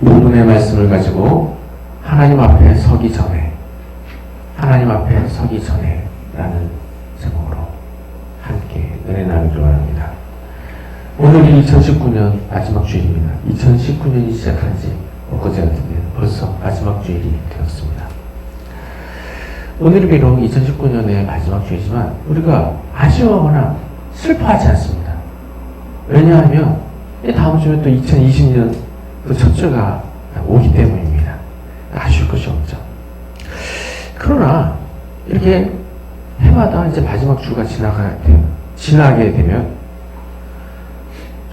본문의 말씀을 가지고 하나님 앞에 서기 전에 라는 제목으로 함께 은혜 나누기로 합니다. 오늘이 2019년 마지막 주일입니다. 2019년이 시작한 지 엊그제 같은데 벌써 마지막 주일이 되었습니다. 오늘이 비록 2019년의 마지막 주일이지만 우리가 아쉬워하거나 슬퍼하지 않습니다. 왜냐하면 다음 주면 또 2020년 그 첫 주가 오기 때문입니다. 아쉬울 것이 없죠. 그러나 이렇게 해마다 이제 마지막 주가 지나게 되면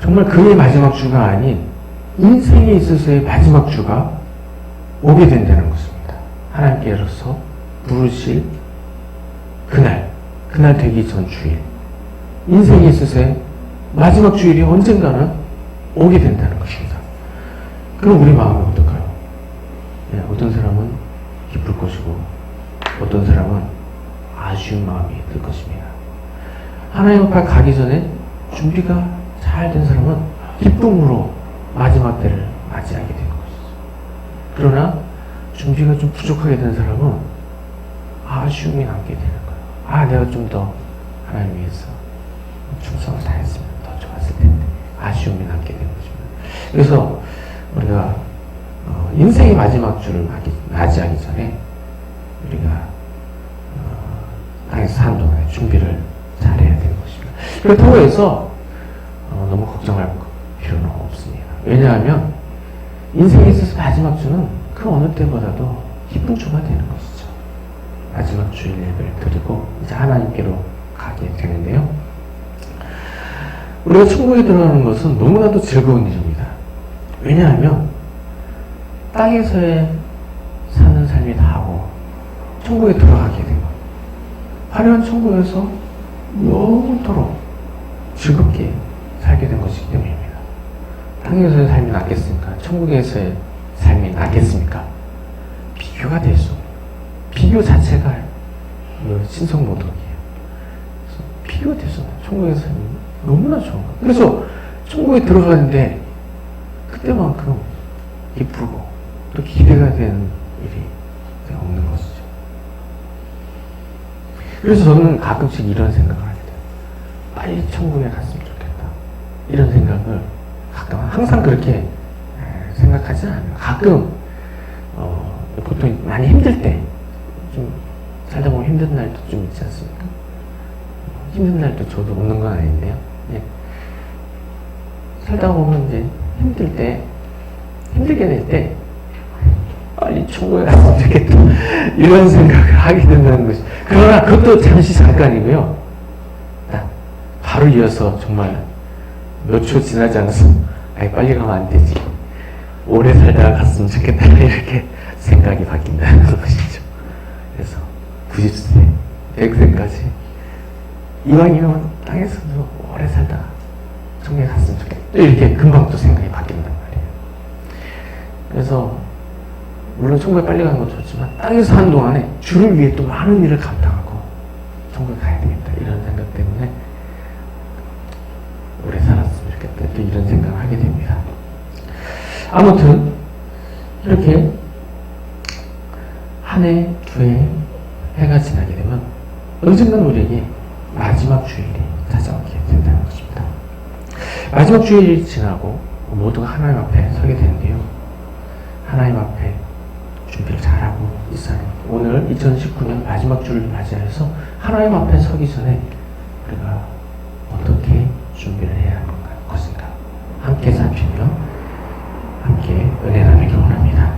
정말 그의 마지막 주가 아닌 인생에 있어서의 마지막 주가 오게 된다는 것입니다. 하나님께서 부르실 그날 되기 전 주일, 인생에 있어서의 마지막 주일이 언젠가는 오게 된다는 것입니다. 그럼 우리 마음은 어떨까요? 어떤 사람은 기쁠 것이고 어떤 사람은 아쉬운 마음이 들 것입니다. 하나님 앞에 가기 전에 준비가 잘 된 사람은 기쁨으로 마지막 때를 맞이하게 되는 것이죠. 그러나 준비가 좀 부족하게 된 사람은 아쉬움이 남게 되는 거예요. 내가 좀 더 하나님 위해서 충성을 다했으면 더 좋았을 텐데 아쉬움이 남게 되는 것입니다. 그래서 우리가 인생의 마지막 주를 맞이하기 전에 우리가 땅에서 사는 동안에 준비를 잘해야 되는 것입니다. 그렇다고 해서 너무 걱정할 필요는 없습니다. 왜냐하면 인생에 있어서 마지막 주는 그 어느 때보다도 기쁜 주가 되는 것이죠. 마지막 주일 예배를 드리고 이제 하나님께로 가게 되는데요. 우리가 천국에 들어가는 것은 너무나도 즐거운 일입니다. 왜냐하면 땅에서의 사는 삶이 다하고 천국에 들어가게 된 것, 화려한 천국에서 영원토록 즐겁게 살게 된 것이기 때문입니다. 땅에서의 삶이 낫겠습니까? 천국에서의 삶이 낫겠습니까? 비교가 될 수 없는, 비교 자체가 신성모독이에요. 비교가 될 수 없는 천국에서 삶이 너무나 좋은 것. 그래서 천국에 들어가는데 그때만큼 기쁘고 또 기대가 되는 일이 없는 것이죠. 그래서 저는 가끔씩 이런 생각을 하게 돼요. 빨리 천국에 갔으면 좋겠다. 이런 생각을 항상 그렇게 생각하지 않아요. 가끔 보통 많이 힘들 때 좀 살다 보면 힘든 날도 좀 있지 않습니까? 힘든 날도 저도 없는 건 아닌데요. 살다 보면 이제 힘들게 될 때 빨리 천국에 갔으면 좋겠다 이런 생각을 하게 된다는 것이. 그러나 그것도 잠시 잠깐이고요. 바로 이어서 정말 몇 초 지나지 않아서 빨리 가면 안 되지, 오래 살다가 갔으면 좋겠다 이렇게 생각이 바뀐다는 것이죠. 그래서 90세, 100세까지 이왕이면 땅에서도 오래 살다가 천국에 갔으면 좋겠다 이렇게 금방 또 생각이 바뀐단 말이에요. 그래서 물론 천국에 빨리 가는 것도 좋지만 땅에서 사는 동안에 주를 위해 또 많은 일을 감당하고 천국에 가야 되겠다 이런 생각 때문에 오래 살았으면 좋겠다 또 이런 생각을 하게 됩니다. 아무튼 이렇게 한 해, 두 해, 해가 지나게 되면 언젠간 우리에게 마지막 주일이 찾아오게 된다는 것입니다. 마지막 주일이 지나고 모두가 하나님 앞에 서게 되는데요. 하나님 앞에 준비를 잘하고 있어요. 오늘 2019년 마지막 주를 맞이해서 하나님 앞에 서기 전에 우리가 어떻게 준비를 해야 하는 것인가 함께 살피며 함께 은혜 나누기 원합니다.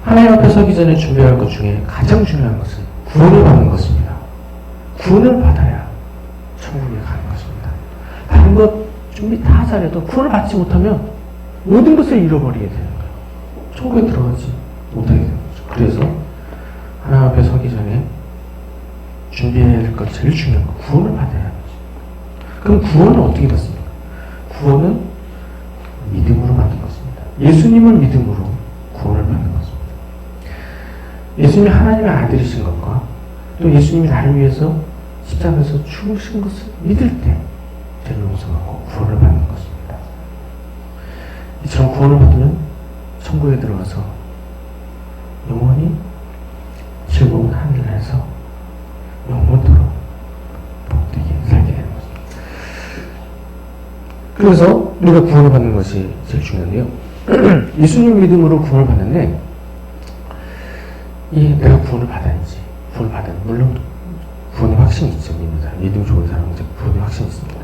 하나님 앞에 서기 전에 준비할 것 중에 가장 중요한 것은 구원을 받는 것입니다. 구원을 받아야 천국에 가는 것입니다. 다른 것 준비 다 잘해도 구원을 받지 못하면 모든 것을 잃어버리게 되는 거예요. 천국에 들어가지 못하게 되는 거죠. 그래서 하나님 앞에 서기 전에 준비해야 될 것 제일 중요한 거 구원을 받아야 하는 거죠. 그럼 구원은 어떻게 받습니까? 구원은 믿음으로 받는 것입니다. 예수님을 믿음으로 구원을 받는 것입니다. 예수님이 하나님의 아들이신 것과 또 예수님이 나를 위해서 십자가에서 죽으신 것을 믿을 때 죄를 용서받고 구원을 받는 것입니다. 이처럼 구원을 받으면 천국에 들어가서 영원히 즐거운 하늘나라에서 영원토록 복되게 살게 되는 것입니다. 그래서 우리가 구원을 받는 것이 제일 중요한데요. 예수님 믿음으로 구원을 받는데 내가 구원을 받았는지, 구원을 받은, 물론 구원의 확신이 있죠. 믿는 사람, 믿음 좋은 사람은 구원의 확신이 있습니다.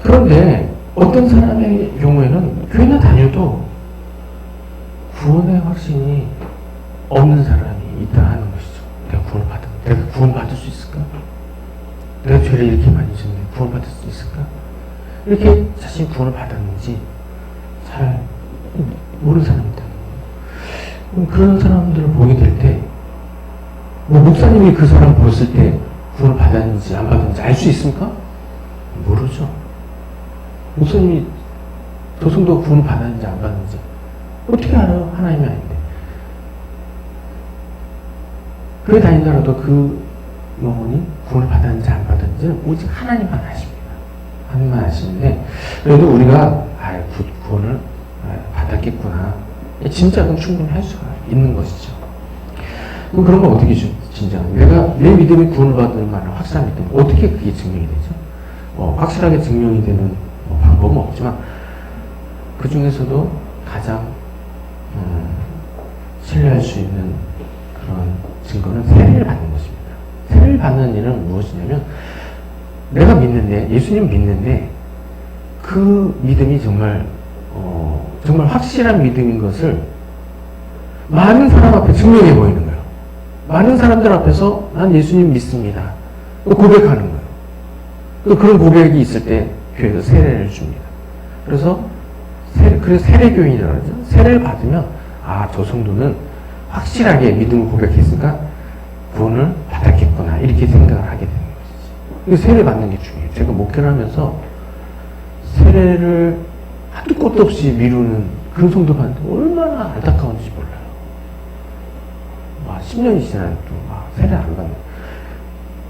그런데 어떤 사람의 경우에는 교회나 다녀도 구원의 확신이 없는 사람이 있다 하는 것이죠. 내가 구원받을 수 있을까? 내가 죄를 이렇게 많이 졌는데 구원받을 수 있을까? 이렇게 자신이 구원을 받았는지 잘 모르는 사람이 있다는 거예요. 그런 사람들을 보게 될 때, 목사님이 그 사람 보았을 때 구원을 받았는지 안 받았는지 알 수 있습니까? 모르죠. 목사님이 저 성도가 구원을 받았는지 안 받았는지 어떻게 알아요? 하나님이 아닌데. 교회 다니더라도 그 영혼이 구원을 받았는지 안 받았는지는 오직 하나님만 아십니다. 하나님만 아시는데, 그래도 우리가 구원을 받았겠구나. 짐작은 충분히 할 수가 있는 것이죠. 그럼 그런 건 어떻게 짐작하냐? 내가 내 믿음이 구원을 받을 만한 확실한 믿음, 어떻게 그게 증명이 되죠? 확실하게 증명이 되는 방법은 없지만, 그 중에서도 가장 신뢰할 수 있는 그런 증거는 세례를 받는 것입니다. 세례를 받는 일은 무엇이냐면, 내가 믿는데, 예수님 믿는데, 그 믿음이 정말 확실한 믿음인 것을 많은 사람 앞에 증명해 보이는 거예요. 많은 사람들 앞에서 난 예수님 믿습니다. 고백하는 거예요. 그런 고백이 있을 때 교회에서 세례를 줍니다. 그래서 세례교인이라고 하죠. 세례를 받으면 저 성도는 확실하게 믿음을 고백했으니까 구원을 받았겠구나 이렇게 생각을 하게 되는 것이지. 세례 받는 게 중요해요. 제가 목회를 하면서 세례를 한두 것도 없이 미루는 그런 성도들한테 얼마나 안타까운지 몰라요. 10년이 지나도 세례 안 받는,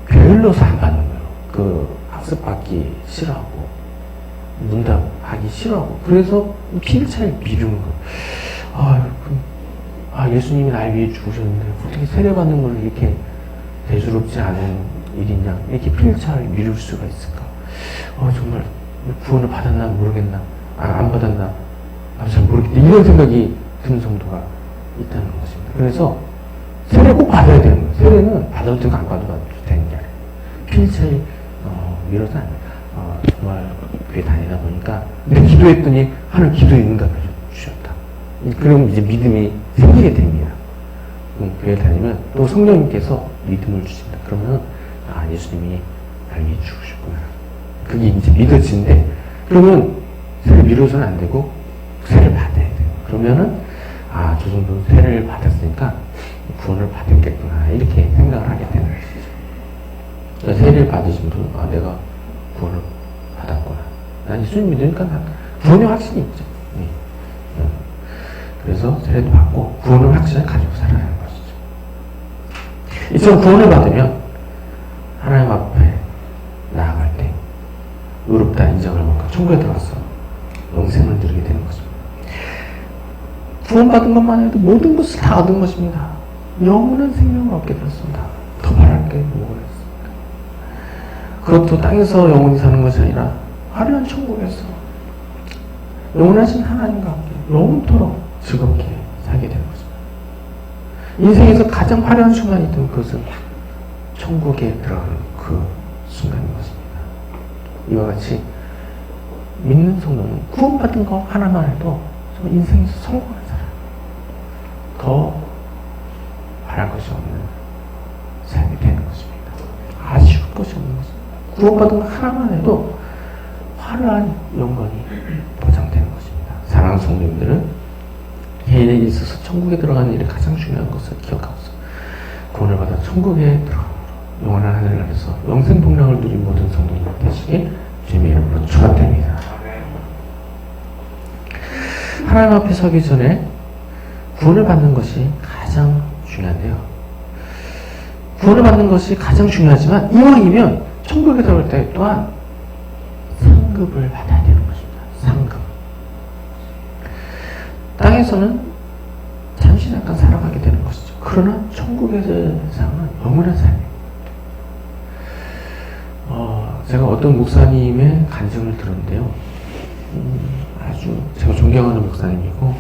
게을러서 안 받는 거예요. 학습받기 싫어하고, 문답하기 싫어하고, 그래서 피일차일 미루는 거예요. 예수님이 날 위해 죽으셨는데, 어떻게 세례 받는 걸 이렇게 대수롭지 않은 일이냐, 이렇게 피일차일 미룰 수가 있을까? 정말 구원을 받았나 모르겠나, 안 받았나, 잘 모르겠다. 이런 생각이 드는 성도가 있다는 것입니다. 그래서 세례 꼭 받아야 되는 거예요. 세례는 받아도 되고 안 받아도 되는 게 아니에요. 피일차일 미뤄서 안 돼요. 정말 교회 다니다 보니까 내가 기도했더니 하늘 기도에 응답해 주셨다. 그럼 이제 믿음이 생기게 됩니다. 교회 다니면 또 성령님께서 믿음을 주신다. 그러면 예수님이 날 위해 죽으셨구나. 그게 이제 믿어지는데, 그러면 세례 미뤄서는 안 되고 세례를 받아야 돼요. 그러면은 저 정도 세례를 받았으니까 구원을 받았겠구나 이렇게 생각을 하게 되는 것이죠. 그러니까 세례를 받으신 분은 내가 구원을 받았구나. 난 예수님 믿으니까 구원의 확신이 있죠. 그래서 세례도 받고 구원의 확신을 가지고 살아가는 것이죠. 이처럼 구원을 받으면 하나님 앞에 나아갈 때 의롭다 인정을 받고 천국에 들어가서 영생을 누리게 되는 것입니다. 구원받은 것만 해도 모든 것을 다 얻은 것입니다. 영원한 생명을 얻게 되었습니다. 더 바랄 게 뭐가 있습니까? 그것도 땅에서 영원히 사는 것이 아니라 화려한 천국에서 영원하신 하나님과 함께 영원토록 즐겁게 살게 되는 것입니다. 인생에서 가장 화려한 순간이 있던 그것은 천국에 들어가는 그 순간인 것입니다. 이와 같이 믿는 성도는 구원받은 거 하나만 해도 인생에서 성공한 사람, 더 바랄 것이 없는 삶이 되는 것입니다. 아쉬울 것이 없는 것입니다. 구원받은 거 하나만 해도 화려한 영광이 보장되는 것입니다. 사랑하는 성도님들은 개인에 있어서 천국에 들어가는 일이 가장 중요한 것을 기억하고서 구원을 받아 천국에 들어가므로 영원한 하늘나라에서 영생 복락을 누린 모든 성도님 되시길 주님의 이름으로 축원드립니다. 하나님 앞에 서기 전에 구원을 받는 것이 가장 중요한데요. 구원을 받는 것이 가장 중요하지만 이왕이면 천국에 들어올 때 또한 상급을 받아야 되는 것입니다. 상급. 땅에서는 잠시 잠깐 살아가게 되는 것이죠. 그러나 천국에서의 삶은 영원한 삶이에요. 제가 어떤 목사님의 간증을 들었는데요. 아주 제가 존경하는 목사님이고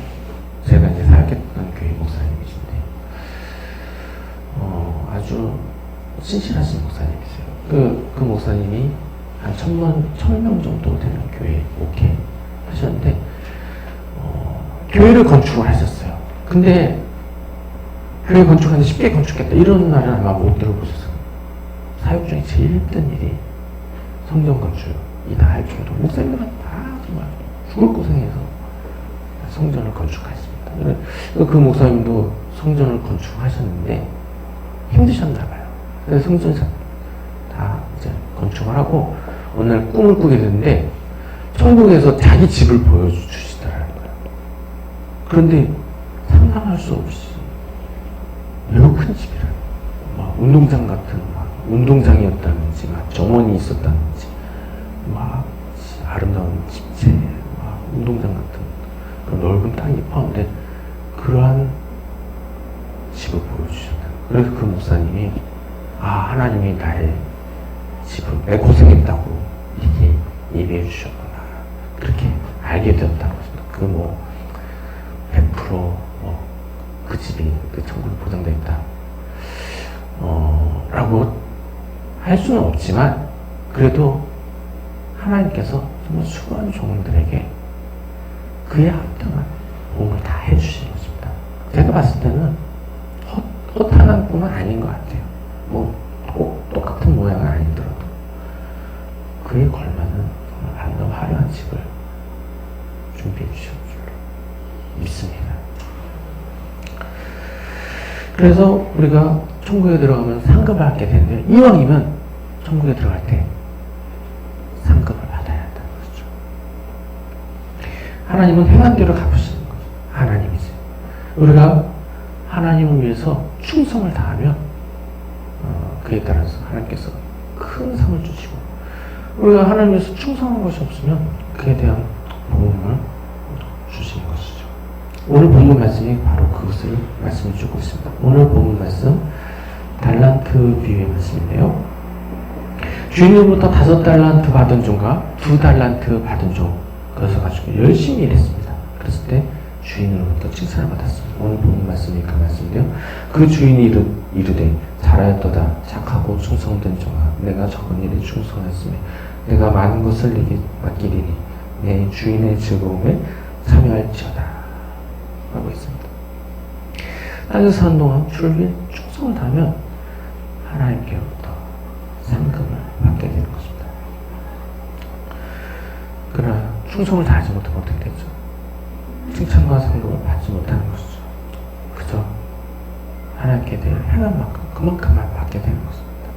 제가 이제 사역했던 교회 목사님이신데 아주 신실하신 목사님이세요. 그 목사님이 한 1000명 정도 되는 교회 목회 하셨는데 교회를 건축을 하셨어요. 근데 교회 건축하는데 쉽게 건축했다 이런 말은 아마 못 들어보셨어요. 사역 중에 제일 힘든 일이 성전 건축이다 할 정도로 목사님들은 다 정말 죽을 고생해서 성전을 건축하십니다. 그 목사님도 성전을 건축하셨는데 힘드셨나 봐요. 그래서 성전 다 이제 건축을 하고 어느 날 꿈을 꾸게 됐는데 천국에서 자기 집을 보여주시더라는 거예요. 그런데 상상할 수 없이 매우 큰 집이라는 막 운동장 같은 운동장이었다는지 막 정원이 있었다는지 막 아름다운 집채 막 운동장 같은 그런 넓은 땅이 포함된 그러한 집을 보여주셨다. 그래서 그 목사님이 하나님이 나의 집을 내 고생했다고 이렇게 예배해 주셨구나 그렇게 알게 되었다고 했습니다. 100% 그 집이 그 천국에 보장되어 있다 라고 할 수는 없지만 그래도 하나님께서 정말 수많은 종들에게 그에 합당한 몸을 다 해주시는 것입니다. 제가 봤을 때는 허탄한 꿈은 아닌 것 같아요. 꼭 똑같은 모양은 아니더라도 그에 걸맞는 아름다운 화려한 집을 준비해 주실 줄 믿습니다. 그래서 우리가 천국에 들어가면 상급을 받게 되는데 이왕이면 천국에 들어갈 때 상급을 받아야 한다는 거죠. 하나님은 행한 대로 갚으시는 거죠. 하나님이지. 우리가 하나님을 위해서 충성을 다하면 그에 따라서 하나님께서 큰 상을 주시고 우리가 하나님 위해서 충성한 것이 없으면 그에 대한 복음을 주시는 것이죠. 오늘 본문 말씀이 바로 그것을 말씀해 주고 있습니다. 오늘 본문 말씀 달란트 비유의 말씀인데요. 주인으로부터 5달란트 받은 종과 2달란트 받은 종 그래서 가지고 열심히 일했습니다. 그랬을 때 주인으로부터 칭찬을 받았습니다. 오늘 본문 말씀이 그 말씀인데요. 그 주인이 이르되 잘하였도다 착하고 충성된 종아 내가 적은 일에 충성했으며 내가 많은 것을 네게 맡기리니 내 주인의 즐거움에 참여할지어다 하고 있습니다. 땅에서 사는 동안 주를 충성을 다하면 하나님께로부터 상급을 받게 되는 것입니다. 그러나 충성을 다하지 못하면 어떻게 되죠? 칭찬과 상급을 받지 못하는 것이죠. 그저 하나님께 대해 행한 만큼 그만큼만 받게 되는 것입니다.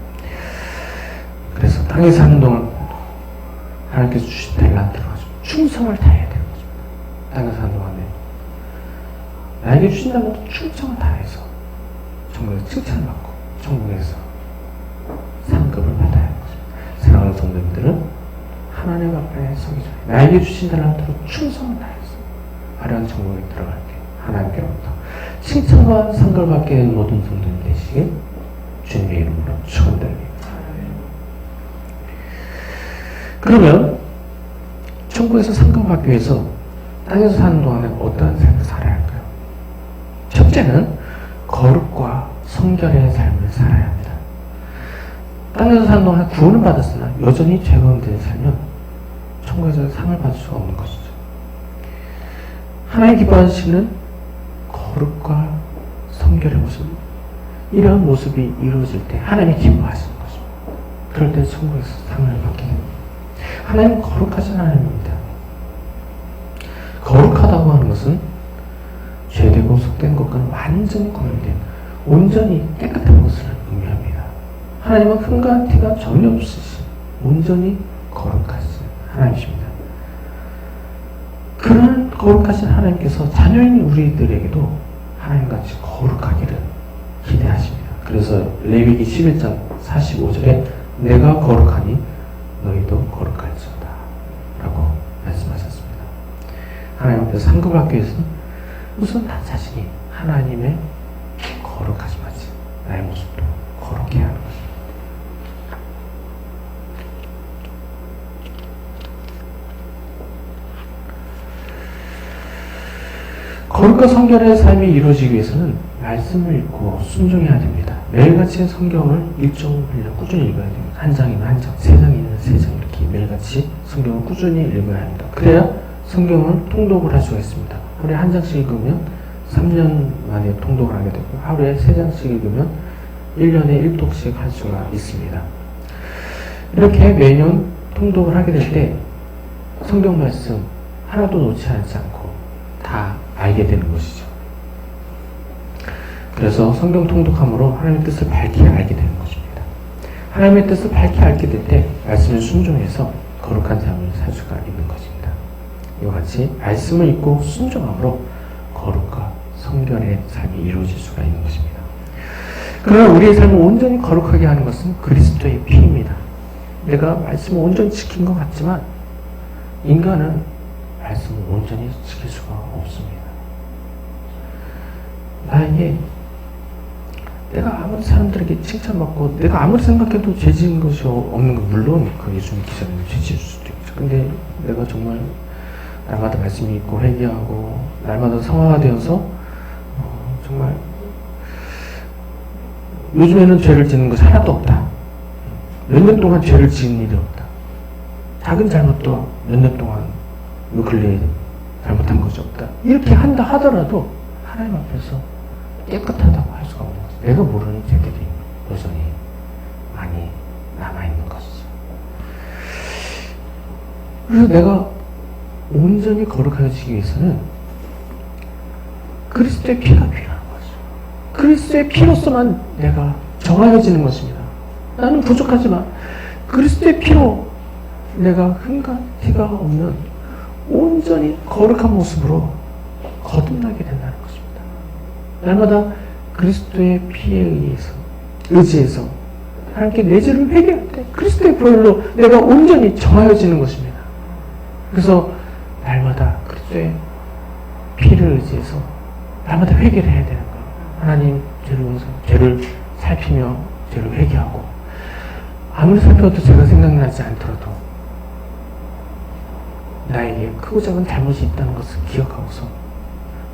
그래서 땅에 사는 동안 하나님께서 주신 달란트로 충성을 다해야 되는 것입니다. 땅에 사는 동안에 나에게 주신다면 충성을 다해서 천국에서 칭찬을 받고 천국에서 상급을 받아야 하는 것입니다. 사랑하는 성도님들은 하나님 앞에 서기 전에 나에게 주신 달란트로 충성을 다해서 화려한 천국에 들어갈 때 하나님께로부터 칭찬과 상급을 받게 되는 모든 성도님 되시길 주님의 이름으로 축원드립니다. 그러면 천국에서 상급을 받기 위해서 땅에서 사는 동안에 어떠한 삶을 살아야 할까요? 첫째는 거룩과 성결의 삶을 살아야 합니다. 땅에서 사는 동안 구원을 받았으나 여전히 죄가 없는 살면 천국에서 상을 받을 수가 없는 것이죠. 하나님 기뻐하시는 거룩과 성결의 모습, 이러한 모습이 이루어질 때 하나님이 기뻐하시는 것입니다. 그럴 때 천국에서 상을 받게 됩니다. 하나님은 거룩하신 하나님입니다. 거룩하다고 하는 것은 죄되고 속된 것과는 완전히 구별된 온전히 깨끗한 것을 의미합니다. 하나님은 흠과 티가 전혀 없으신 온전히 거룩하신 하나님이십니다. 그런 거룩하신 하나님께서 자녀인 우리들에게도 하나님같이 거룩하기를 기대하십니다. 그래서 레위기 11장 45절에 내가 거룩하니 너희도 거룩할지어다 라고 말씀하셨습니다. 하나님 앞에서 상급을 받기 위해서는 우선 나 자신이 하나님의 거룩하심하지 나의 모습도 거룩해 하는 것입니다. 거룩과 성결의 삶이 이루어지기 위해서는 말씀을 읽고 순종해야 됩니다. 매일같이 성경을 일정 분량 꾸준히 읽어야 됩니다. 한 장이면 한 장, 세 장이면 세 장 이렇게 매일같이 성경을 꾸준히 읽어야 합니다. 그래야 성경을 통독을 할 수가 있습니다. 하루에 한 장씩 읽으면 3년 만에 통독을 하게 되고 하루에 3장씩 읽으면 1년에 1독씩 할 수가 있습니다. 이렇게 매년 통독을 하게 될 때 성경 말씀 하나도 놓지 않지 않고 다 알게 되는 것이죠. 그래서 성경 통독함으로 하나님의 뜻을 밝히 알게 되는 것입니다. 하나님의 뜻을 밝히 알게 될 때 말씀을 순종해서 거룩한 삶을 살 수가 있는 것입니다. 이와 같이 말씀을 읽고 순종함으로 거룩과 성결의 삶이 이루어질 수가 있는 것입니다. 그러나 우리의 삶을 온전히 거룩하게 하는 것은 그리스도의 피입니다. 내가 말씀을 온전히 지킨 것 같지만 인간은 말씀을 온전히 지킬 수가 없습니다. 나에게 내가 아무리 사람들에게 칭찬받고 내가 아무리 생각해도 죄 지은 것이 없는 건 물론 그 예수님 기자님 죄 지을 수도 있죠. 근데 내가 정말 날마다 말씀이 있고 회개하고 날마다 성화가 되어서 정말 요즘에는 죄를 짓는 것이 하나도 없다. 몇 년 동안 죄를 지은 일이 없다. 작은 잘못도 몇 년 동안 요 근래에 잘못한 것이 없다. 이렇게 한다 하더라도 하나님 앞에서 깨끗하다고 할 수가 없는 것이죠. 내가 모르는 죄들이 여전히 많이 남아있는 것이죠. 그래서 내가 온전히 거룩해지기 위해서는 그리스도의 피가 필요한 거죠. 그리스도의 피로서만 내가 정하여지는 것입니다. 나는 부족하지만 그리스도의 피로 내가 흠과 티가 없는 온전히 거룩한 모습으로 거듭나게 된다는 것입니다. 날마다 그리스도의 피에 의지해서 하나님께 내 죄를 회개할 때 그리스도의 보혈로 내가 온전히 정하여지는 것입니다. 그래서 날마다 그리스도의 피를 의지해서 날마다 회개를 해야 되는 거예요. 하나님 죄를 살피며 죄를 회개하고 아무리 살펴도 죄가 생각나지 않더라도 나에게 크고 작은 잘못이 있다는 것을 기억하고서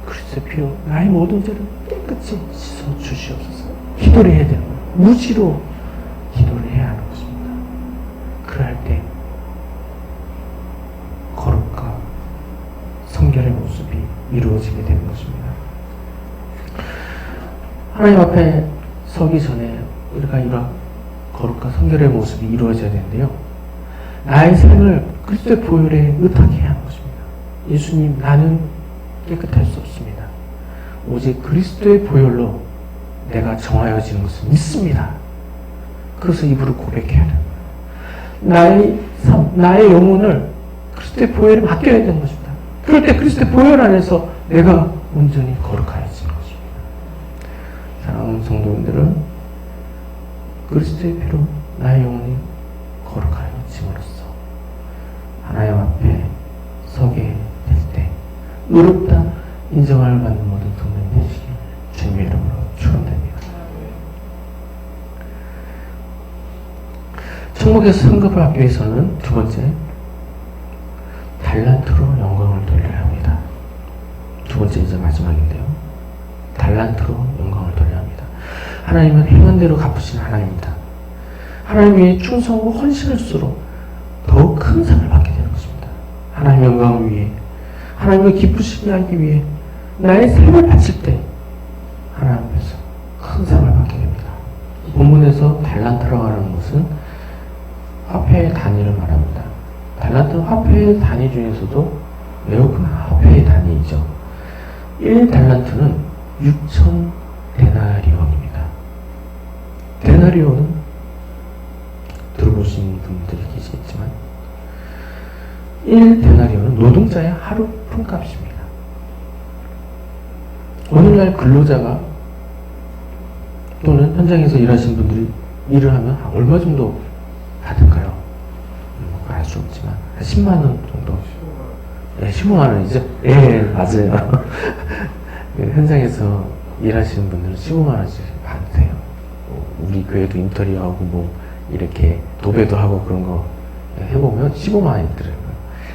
그리스도의 피로 나의 모든 죄를 깨끗이 씻어 주시옵소서. 기도를 해야 되는 거예요. 무지로 기도를 해야 하는 것입니다. 그럴 때 거룩과 성결의 모습이 이루어지게 되는 것입니다. 하나님 앞에 서기 전에 우리가 이런 거룩과 성결의 모습이 이루어져야 되는데요. 나의 삶을 그리스도의 보혈에 의탁해 하는 것입니다. 예수님, 나는 깨끗할 수 없습니다. 오직 그리스도의 보혈로 내가 정하여지는 것을 믿습니다. 그래서 입으로 고백해야 됩니다. 나의 영혼을 그리스도의 보혈에 맡겨야 되는 것입니다. 그럴 때 그리스도의 보혈 안에서 내가 온전히 거룩해지는 것입니다. 사랑하는 성도님들은 그리스도의 피로 나의 영혼이 거룩하여짐으로써 하나님 앞에 서게 될 때 의롭다 인정을 받는 모든 성도님 되시길 주님의 이름으로 축원드립니다. 천국에서 상급을 받기 위해서는 두 번째, 달란트로 영광을 돌려야 합니다. 두 번째 이제 마지막인데요. 달란트로 영광을 돌려야 합니다. 하나님은 행한 대로 갚으시는 하나님입니다. 하나님 위해 충성하고 헌신할수록 더욱 큰 상을 받게 되는 것입니다. 하나님의 영광을 위해, 하나님을 기쁘시게 하기 위해 나의 삶을 바칠 때 하나님 앞에서 큰 상을 받게 됩니다. 본문에서 달란트라고 하는 것은 화폐의 단위를 말합니다. 달란트는 화폐의 단위 중에서도 매우 큰 화폐의 단위이죠. 1달란트는 6천 데나리온입니다. 데나리온은 들어보신 분들이 계시겠지만 1데나리온은 노동자의 하루 품값입니다. 오늘날 근로자가 또는 현장에서 일하시는 분들이 일을 하면 얼마 정도 받을까요? 알 수 없지만 한 10만 원 정도. 네, 15만 원이죠. 예, 맞아요. 그 현장에서 일하시는 분들은 15만 원씩 받으세요. 우리 교회도 인터리어하고 뭐 이렇게 도배도 하고 그런 거 해보면 15만 원이 들어요.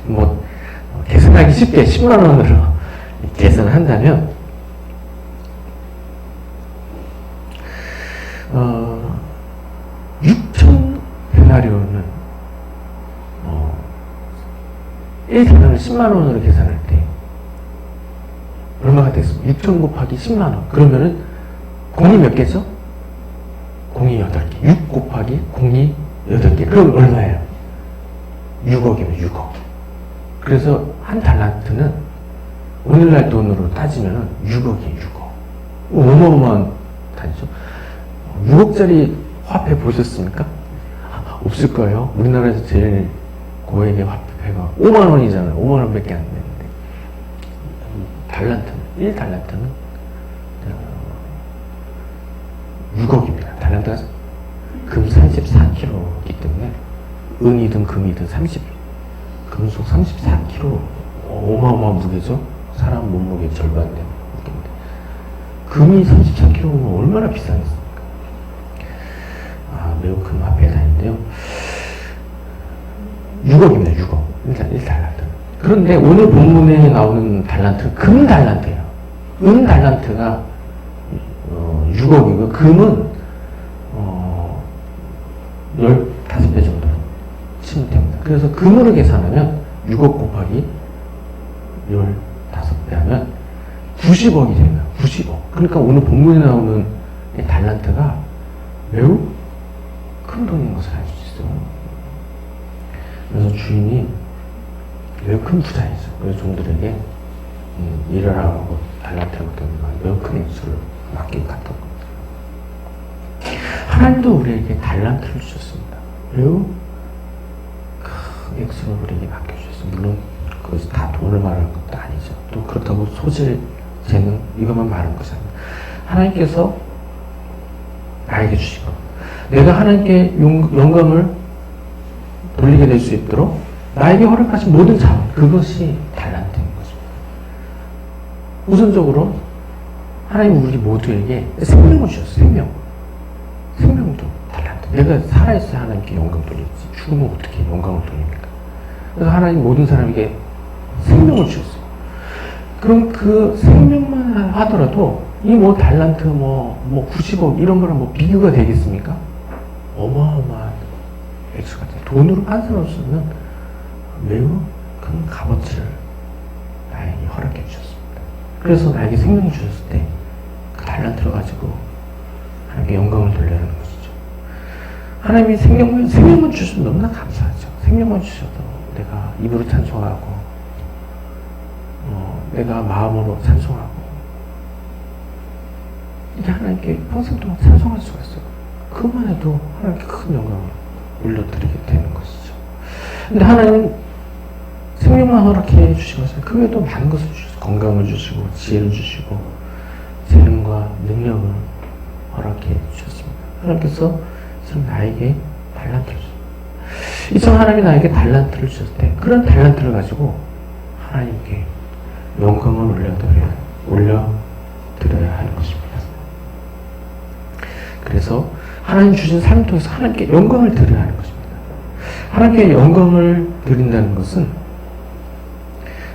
뭐 계산하기 쉽게 10만 원으로 계산한다면 6천 데나리온은 1데나리온을 10만 원으로 계산할 때 얼마가 됐습니까? 6천 곱하기 10만 원. 그러면은 공이 몇 개죠? 공이 8개. 6 곱하기 공이 8개. 그럼 얼마예요? 6억이면 6억. 그래서 한 달란트는 오늘날 돈으로 따지면 6억이에요. 6억. 어마어마한 단위죠. 6억짜리 화폐 보셨습니까? 없을 거예요. 우리나라에서 제일 고액의 화폐가 5만 원이잖아요. 5만 원밖에 안 되는데. 달란트는, 1달란트는 6억입니다. 달란트가 금 34kg이기 때문에 은이든 금이든 금속 34kg. 어마어마한 무게죠. 사람 몸무게 절반 되는 무게인데. 금이 34kg면 얼마나 비싸겠습니까? 매우 큰 화폐가 아닌데요. 6억입니다. 6억. 일단 1달란트. 그런데 오늘 본문에 나오는 달란트는 금 달란트예요. 은 달란트가 6억이고 금은 15배 정도 치면 됩니다. 그래서 금으로 계산하면 6억 곱하기 15배 하면 90억이 됩니다. 90억. 그러니까 오늘 본문에 나오는 달란트가 매우 큰 돈인 것을 알 수 있어요. 그래서 주인이 매우 큰 부자이죠. 그래서 종들에게 일하라고 달란트를 맡겼는가 매우 큰 액수를 맡기고 갔던 겁니다. 하나님도 우리에게 달란트를 주셨습니다. 매우 큰 액수를 우리에게 맡겨주셨습니다. 물론 그것이 다 돈을 말하는 것도 아니죠. 또 그렇다고 소질, 재능 이것만 말하는 것이 아닙니다. 하나님께서 나에게 주신 것, 내가 하나님께 영광을 돌리게 될 수 있도록 나에게 허락하신 모든 자원, 그것이 달란트인 것입니다. 우선적으로 하나님 우리 모두에게 생명을 주셨어요. 생명도 달란트. 내가 살아있어야 하나님께 영광 돌리지. 죽으면 어떻게 영광을 돌립니까? 그래서 하나님 모든 사람에게 생명을 주셨어요. 그럼 그 생명만 하더라도 이 뭐 달란트 뭐 90억 이런 거랑 뭐 비교가 되겠습니까? 어마어마한 액수가 돼요. 돈으로 환산할 수 없는 매우 큰 값어치를 나에게 허락해 주셨습니다. 그래서 나에게 생명을 주셨을 때 그 달란트를 가지고 하나님께 영광을 돌려라는 것이죠. 하나님이 생명만 주셔도 너무나 감사하죠. 생명만 주셔도 내가 입으로 찬송하고 내가 마음으로 찬송하고 이게 하나님께 평생 동안 찬송할 수가 있어요. 그것만 해도 하나님께 큰 영광을 올려드리게 되는 것이죠. 근데 하나님은 생명만 허락해 주신 것은 그 외에도 많은 것을 주셔서 건강을 주시고 지혜를 주시고 재능과 능력을 허락해 주셨습니다. 하나님께서 지금 나에게 달란트를 주셨습니다. 이처럼 하나님이 나에게 달란트를 주셨을 때 그런 달란트를 가지고 하나님께 영광을 올려드려야 하는 것입니다. 그래서 하나님 주신 삶을 통해서 하나님께 영광을 드려야 하는 것입니다. 하나님께 영광을 드린다는 것은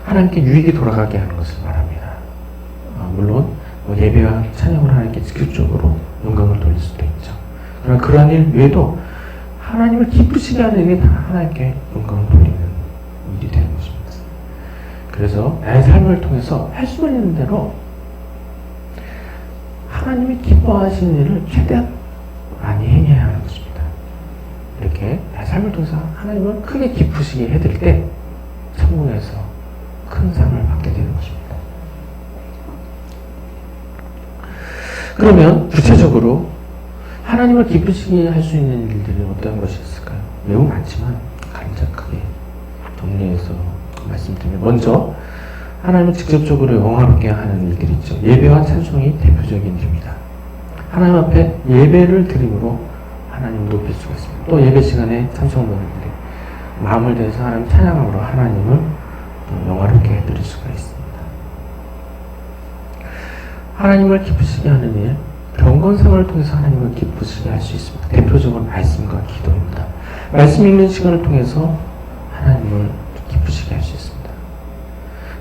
하나님께 유익이 돌아가게 하는 것을 말합니다. 물론 예배와 찬양을 하나님께 직접적으로 영광을 돌릴 수도 있죠. 그러나 그러한 일 외에도 하나님을 기쁘시게 하는 일이 다 하나님께 영광을 돌리는 일이 되는 것입니다. 그래서 나의 삶을 통해서 할 수 있는 대로 하나님이 기뻐하시는 일을 최대한 많이 행해야 하는 것입니다. 이렇게 나의 삶을 통해서 하나님을 크게 기쁘시게 해드릴 때 천국에서 큰 상을 받게 되는 것입니다. 그러면 구체적으로 하나님을 기쁘시게 할 수 있는 일들이 어떤 것이 있을까요? 매우 많지만 간략하게 정리해서 말씀드리면, 먼저 하나님을 직접적으로 영화롭게 하는 일들이 있죠. 예배와 찬송이 대표적인 일입니다. 하나님 앞에 예배를 드림으로 하나님을 높일 수가 있습니다. 또 예배 시간에 찬송가들이 마음을 다해서 하나님 찬양함으로 하나님을 영화롭게 해드릴 수가 있습니다. 하나님을 기쁘시게 하는 일, 경건생활을 통해서 하나님을 기쁘시게 할 수 있습니다. 대표적으로 말씀과 기도입니다. 말씀 읽는 시간을 통해서 하나님을 기쁘시게 할 수 있습니다.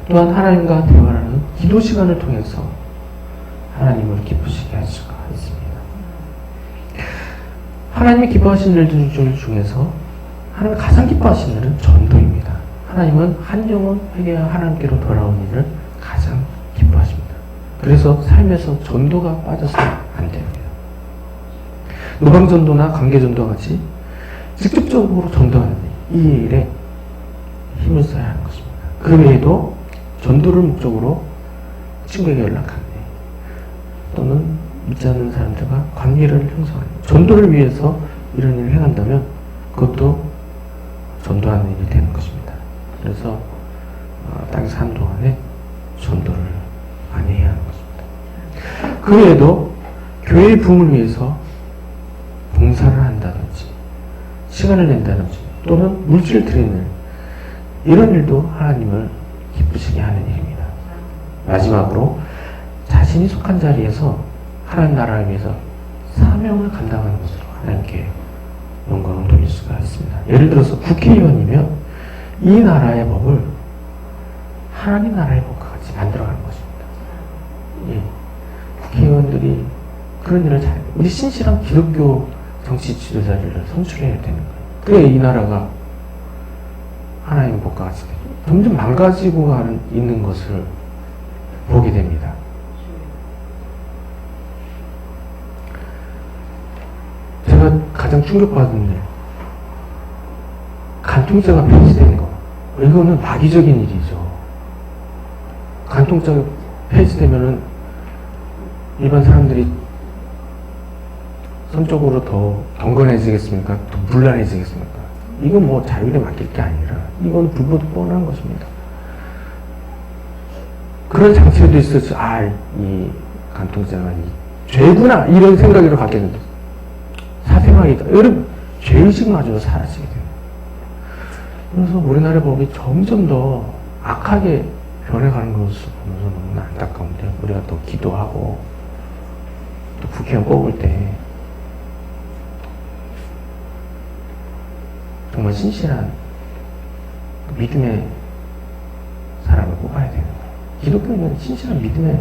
또한 하나님과 대화하는 기도 시간을 통해서 하나님을 기쁘시게 할 수가 있습니다. 하나님이 기뻐하시는 일들 중에서 하나님이 가장 기뻐하시는 일은 전도입니다. 하나님은 한 영혼 회개와 하나님께로 돌아온 일을 가장 기뻐하십니다. 그래서 삶에서 전도가 빠져서는 안 됩니다. 노방전도나 관계전도와 같이 직접적으로 전도하는 이 일에 힘을 써야 하는 것입니다. 그 외에도 전도를 목적으로 친구에게 연락하는 일, 또는 믿지 않는 사람들과 관계를 형성하는 일, 전도를 위해서 이런 일을 행한다면 그것도 전도하는 일이 되는 것입니다. 그래서 땅에서 한동안에 전도를 많이 해야 하는 것입니다. 그 외에도 교회의 부흥을 위해서 봉사를 한다든지 시간을 낸다든지 또는 물질을 드리는 이런 일도 하나님을 기쁘시게 하는 일입니다. 마지막으로 자신이 속한 자리에서 하나님 나라를 위해서 사명을 감당하는 것으로 하나님께 영광을 돌릴 수가 있습니다. 예를 들어서 국회의원이면 이 나라의 법을 하나님 나라의 법과 같이 만들어가는 것입니다. 예. 국회의원들이 그런 일을 잘해요. 우리 신실한 기독교 정치 지도자들을 선출해야 되는 거예요. 그래야 이 나라가 하나님의 법과 같이 되죠. 점점 망가지고 있는 것을 보게 됩니다. 제가 가장 충격받은 일, 간통죄가 폐지되는 거. 이거는 마귀적인 일이죠. 간통죄가 폐지되면은 일반 사람들이 성적으로 더 경건해지겠습니까? 더 불란해지겠습니까? 이건 뭐 자율에 맡길 게 아니라 이건 불법도 뻔한 것입니다. 그런 장치도 있어서 이 간통죄가 이 죄구나 이런 생각으로 갖겠는데 사생활이다. 여러분 죄의식마저도 사라지게 돼요. 그래서 우리나라 법이 점점 더 악하게 변해가는 것을 보면서 너무나 안타까운데 우리가 또 기도하고 또 국회의원 뽑을 때 정말 신실한 믿음의 사람을 뽑아야 되는 거예요. 기독교는 신실한 믿음의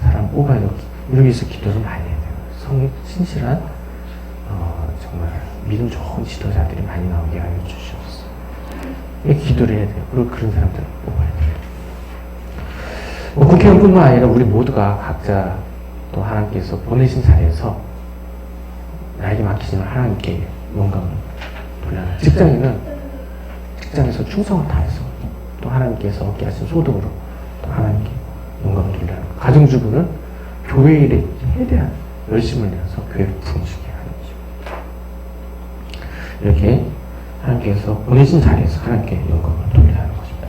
사람을 뽑아야 되고 이를 위해서 기도를 많이 해야 돼요. 신실한 정말 믿음 좋은 지도자들이 많이 나오게 하여 주시옵소서. 기도를 해야 돼요. 그리고 그런 사람들을 뽑아야 돼요. 국회의원뿐만 아니라 우리 모두가 각자 또 하나님께서 보내신 자리에서 나에게 맡기시는 하나님께 영광을 돌려라. 직장인은 직장에서 충성을 다해서 또 하나님께서 얻게 하신 소득으로 또 하나님께 영광을 돌려라. 가정주부는 교회 일에 최대한 열심을 내서 교회를 부흥시키게 하는 것입니다. 이렇게 하나님께서 보내신 자리에서 하나님께 영광을 돌려야 하는 것입니다.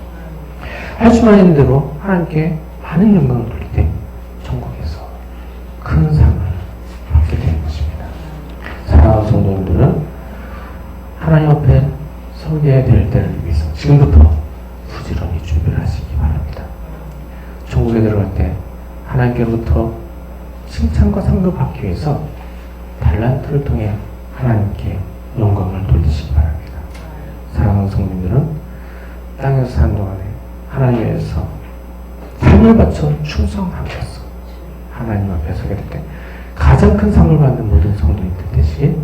할 수만 있는 대로 하나님께 많은 영광을 돌릴 때 천국에서 큰 상을 받게 되는 것입니다. 사랑하는 성도님들은 하나님 앞에 서게 될 때를 위해서 지금부터 부지런히 준비를 하시기 바랍니다. 천국에 들어갈 때 하나님께로부터 칭찬과 상을 받기 위해서 달란트를 통해 하나님께 영광을 돌리시기 바랍니다. 사랑하는 성도님들은 땅에서 사는 동안에 하나님 위해서 삶을 바쳐 충성함으로써 하나님 앞에 서게 될 때 가장 큰 상을 받는 모든 성도님들 되시길